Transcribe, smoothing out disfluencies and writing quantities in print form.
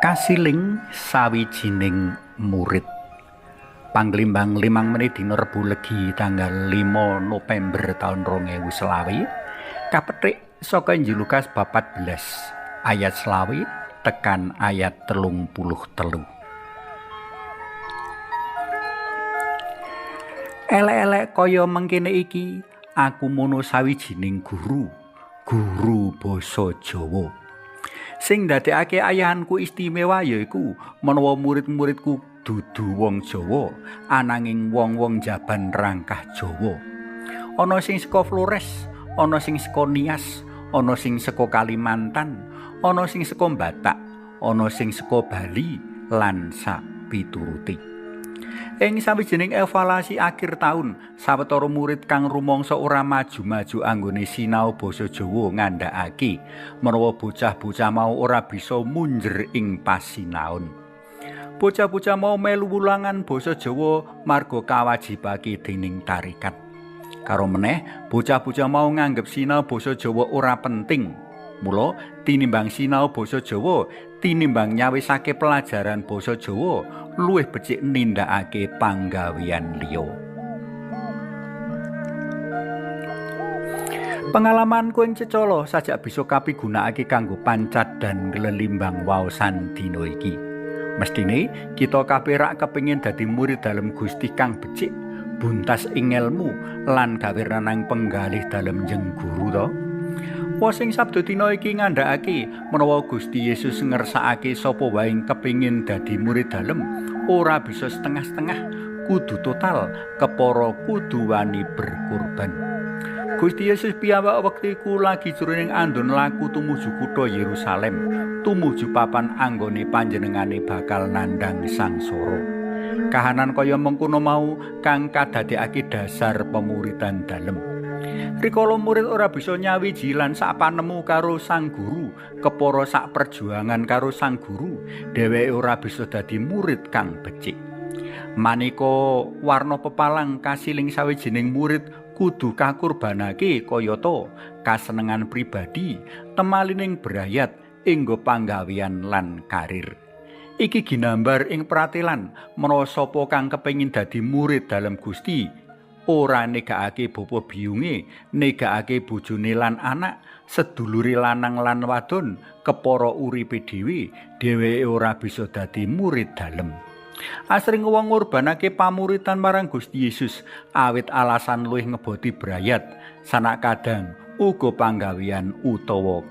Kasiling sawijining murid. Panglimbang 5 menit dina Rebo Legi tanggal 5 November taun 2020 kapethik saka Injil Lukas bab 14 ayat 20 tekan ayat 33. Elek-elek kaya mengkene iki aku mono sawijining guru basa Jawa. Sing ndadekake ayahanku istimewa yaiku menawa murid-muridku dudu wong Jawa ananging wong-wong jaban rangkah Jawa. Ana sing saka Flores, ana sing saka Nias, ana sing saka Kalimantan, ana sing saka Batak, ana sing saka Bali lan sak pituruté. Ing sawijining evaluasi akhir taun, sawetara murid kang rumangsa ora maju-maju anggone sinau basa Jawa ngandhakake menawa bocah-bocah mau ora bisa munjer ing pasinaon. Bocah-bocah mau melu wulangan basa Jawa marga kawajibake dening tarekat. Karo meneh, bocah-bocah mau nganggep sinau basa Jawa ora penting. Mula tinimbang sinau basa Jawa, tinimbang nyawisake pelajaran basa Jawa, luwih becik nindakake panggawean liya. Pengalamanku ing Cecala sajak bisa kapigunakake kanggo pancat dan glelimbang waosan dina iki. Mestine kita kabeh rak kepengin dadi murid dalem Gusti kang becik, buntas ing ilmu lan gawe renang penggalih dalem jengguru to. Wasing sabda dina iki ngandhakake menawa Gusti Yesus ngersakake sapa wae kepengin dadi murid dalem ora bisa setengah-setengah, kudu total, kepara kudu wani berkorban. Gusti Yesus piyambak wektu iku lagi jroning andon laku tumuju kutha Yerusalem, tumuju papan anggone panjenengane bakal nandhang sangsara. Kahanan kaya mengkono mau kang kadadekake dasar pemuridan dalem. Rikala murid ora bisa nyawiji lan sak panemu karo sang guru, kepara sak perjuangan karo sang guru, dheweke ora bisa dadi murid kang becik. Maneka warna pepalang kasiling sawijining murid kudu kakurbanake kayata kasenengan pribadi, temalining brayat, enggo panggawean lan karir. Iki ginambar ing pratelan menawa sapa kang kepengin dadi murid dalem Gusti ora negakake bapa biyunge, negakake bojone lan anak, sedulure lanang lan wadon, kepara uripe dhewe, dheweke ora bisa dadi murid dalem. Asring wong ngorbanake pamuritan marang Gusti Yesus awit alasan luwih ngeboti brayat, sanak kadang uga panggawean utawa